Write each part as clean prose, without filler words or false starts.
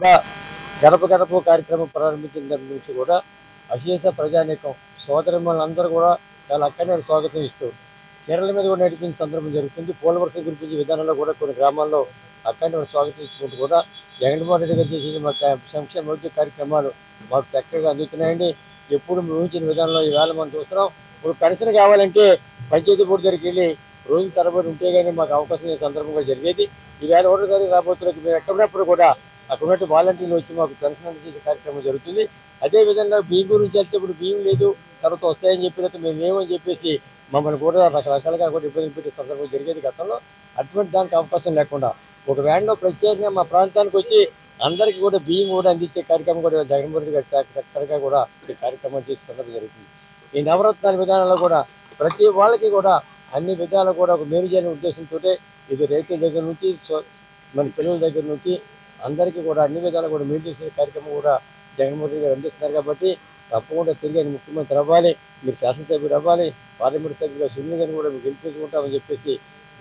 కూడా గడప గడప కార్యక్రమం ప్రారంభించిన దగ్గర నుంచి కూడా అశేష ప్రజానీకం సోదరిమణులందరూ కూడా చాలా అక్కడనే స్వాగతం ఇస్తూ చీరల మీద కూడా నడిపించిన సందర్భం జరుగుతుంది. పూల వర్షం కురిపించే విధానంలో కూడా కొన్ని గ్రామాల్లో అక్కడనే స్వాగతం ఇచ్చుకుంటూ కూడా జగన్మోహన్ రెడ్డి గారు చేసిన మా సంక్షేమ అభివృద్ధి కార్యక్రమాలు మాకు చక్కగా అందుతున్నాయండి. ఎప్పుడు ఊహించిన విధానంలో ఈవేళ మనం చూస్తున్నాం. ఇప్పుడు పెన్షన్ కావాలంటే పంచాయతీ బోర్డు దగ్గరికి వెళ్ళి రోజుల తరబడి ఉంటే కానీ మాకు అవకాశం ఈ సందర్భంగా జరిగేది. ఈవేళ 1వ తారీఖు రాబోతున్నట్టు మేము ఎక్కడున్నప్పుడు కూడా అక్కడ ఉన్నట్టు వాలంటీర్లు వచ్చి మాకు పెన్షన్ అందజేసే కార్యక్రమం జరుగుతుంది. అదేవిధంగా బియ్యం గురించి వెళ్తే ఇప్పుడు బియ్యం లేదు తర్వాత వస్తాయని చెప్పినట్టు మేము లేవని చెప్పేసి మమ్మల్ని కూడా రకరకాలుగా కూడా ఇబ్బంది పెట్టే సందర్భం జరిగేది గతంలో. అటువంటి దానికి అవకాశం లేకుండా ఒక వ్యాన్లో ప్రత్యేకంగా మా ప్రాంతానికి వచ్చి అందరికీ కూడా బియ్యం కూడా అందించే కార్యక్రమం కూడా జగన్మోహన్ రెడ్డి గారి చక్కగా కూడా ఈ కార్యక్రమం చేసే సందర్భం జరుగుతుంది. ఈ నవరత్నాల విధానంలో కూడా ప్రతి వాళ్ళకి కూడా అన్ని విధాలు కూడా ఒక మేలు చేయని ఉద్దేశంతో ఇది రైతుల దగ్గర నుంచి మన పిల్లల దగ్గర నుంచి అందరికీ కూడా అన్ని విధాలు కూడా మేలు చేసే కార్యక్రమం కూడా జగన్మోహన్ రెడ్డి గారు అందిస్తున్నారు. కాబట్టి తప్పకుండా తిరిగి ముఖ్యమంత్రి అవ్వాలి, మీరు శాసనసభ్యుడు అవ్వాలి, పార్లమెంట్ సభ్యులుగా సునీల్ గారిని కూడా మీకు గెలిపించుకుంటామని చెప్పేసి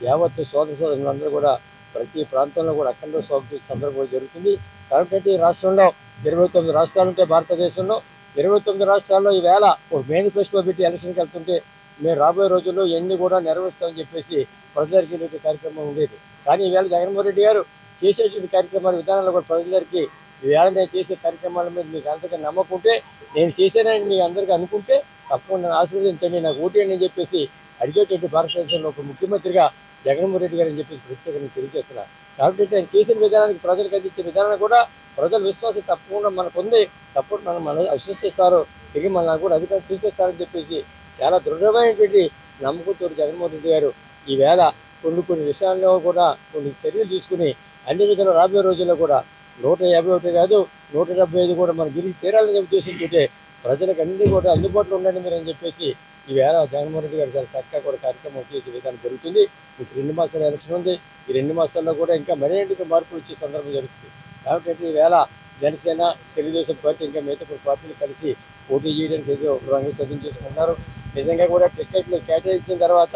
యావత్తు సోదరులందరూ కూడా ప్రతి ప్రాంతంలో కూడా అఖండ స్వాగతించే సందర్భం జరుగుతుంది. కాబట్టి రాష్ట్రంలో 29 రాష్ట్రాలు ఉంటే భారతదేశంలో 29 రాష్ట్రాల్లో ఈవేళ ఒక మేనిఫెస్టో పెట్టి ఎలక్షన్కి వెళ్తుంటే మేము రాబోయే రోజుల్లో ఎన్ని కూడా నెరవేరుస్తామని చెప్పేసి ప్రజలకి కార్యక్రమం ఉండేది. కానీ ఈవేళ జగన్మోహన్ రెడ్డి గారు చేసేటువంటి కార్యక్రమాల విధానంలో కూడా ప్రజలకి ఈవేళ నేను చేసే కార్యక్రమాల మీద మీకు అంతగా నమ్మకం ఉంటే నేను చేశానని మీకు అందరికీ అనుకుంటే తప్పకుండా నన్ను ఆశీర్వదించండి, నాకు ఓటేయండి అని చెప్పేసి అడిగేటువంటి భారతదేశంలో ఒక ముఖ్యమంత్రిగా జగన్మోహన్ రెడ్డి గారు అని చెప్పేసి ప్రత్యేకంగా తెలియజేస్తున్నారు. కాబట్టి ఆయన చేసిన విధానానికి ప్రజలకు అందించే విధానం కూడా ప్రజల విశ్వాసం తప్పకుండా మనకు ఉంది. తప్పకుండా మనం విశ్వసిస్తారు, తిరిగి మనల్ని కూడా అధికారం తీసుకొస్తారని చెప్పేసి చాలా దృఢమైనటువంటి నమ్మకంతో జగన్మోహన్ రెడ్డి గారు ఈవేళ కొన్ని విషయాల్లో కూడా కొన్ని చర్యలు తీసుకుని అన్ని విధాలు రాబోయే రోజుల్లో కూడా 151 కాదు 175 కూడా మనం గిరికి తీరాలని ఉద్దేశించుంటే ప్రజలకు అన్ని కూడా అందుబాటులో ఉండండి మీరు అని చెప్పేసి ఈవేళ జగన్మోహన్ రెడ్డి గారు చాలా చక్కగా కూడా కార్యక్రమం చేసే విధానం జరుగుతుంది. ఇప్పుడు 2 మాసాల ఎలక్షన్ ఉంది. ఈ 2 మాసాల్లో కూడా ఇంకా మరిన్ని మార్పులు వచ్చే సందర్భం జరుగుతుంది. కాబట్టి ఈవేళ జనసేన తెలుగుదేశం పార్టీ ఇంకా మిగతా పార్టీలు కలిసి పోటీ చేయడానికి ఏదో రంగు సిద్ధం చేసుకుంటున్నారు. నిజంగా కూడా టికెట్లు కేటాయించిన తర్వాత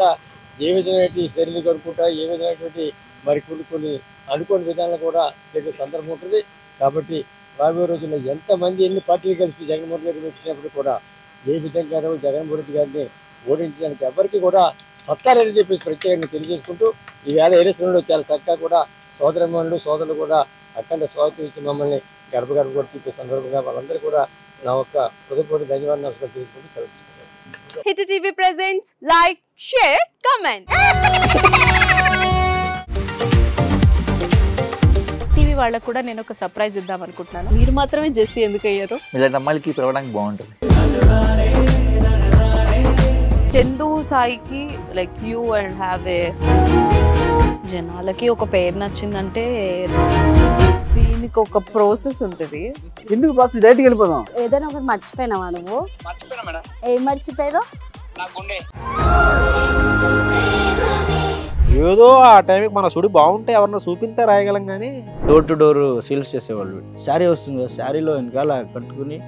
ఏ విధమైనటువంటి చర్యలు కనుక్కుంటా ఏ విధమైనటువంటి మరి కొన్ని అనుకోని విధానాలు కూడా జరిగే సందర్భం ఉంటుంది. కాబట్టి రాబోయే రోజుల్లో ఎంతమంది ఎన్ని పార్టీలు కలిసి జగన్మోహన్ రెడ్డి వచ్చినప్పుడు కూడా ఏ విధంగా జగన్మోహన్ రెడ్డి గారిని ఓడించడానికి ఎవరికి కూడా సత్తా లేదని చెప్పేసి ప్రత్యేకంగా తెలియజేసుకుంటూ ఈవేళ ఎలక్షన్లో చాలా చక్కగా కూడా సోదరమణులు సోదరులు కూడా అఖండ స్వాగతం ఇచ్చి మమ్మల్ని గడప కూడా చూపే సందర్భంగా వాళ్ళందరూ కూడా నా యొక్క హృదయపూర్వక ధన్యవాదాలు నమస్కారం తెలుసుకుంటూ తెలుసుకుంటాను. Hit TV presents like share comment. TV వాళ్ళకు కూడా నేను ఒక సర్ప్రైజ్ ఇద్దాం అనుకుంటున్నాను. మీరు మాత్రమే జెస్సీ ఎందుకు అయ్యారు? ఇలాంటి అమ్మాయిలకి పిలవడానికి బాగుంటుంది. చందు సాయికి like you and have a జనాలకి ఒక పేరు నచ్చిందంటే దీనికి ఒక ప్రాసెస్ ఉంటుంది. ఎందుకు ప్రాసెస్ డైరెక్ట్‌గా వెళ్ళిపోదాం. ఏదైనా ఒకటి మర్చిపోయినావా నువ్వు? మర్చిపోయినా మేడం. ఏం మర్చిపోయారు? నా గుండె. ఏదో ఆ టైంకి మన సుడి బాగుంటే ఎవరన్నా చూపిస్తే రాయగలం కానీ డోర్ టు డోర్ సేల్స్ చేసేవాళ్ళు. శారీ వస్తుంది, శారీలో వెనకాల కట్టుకుని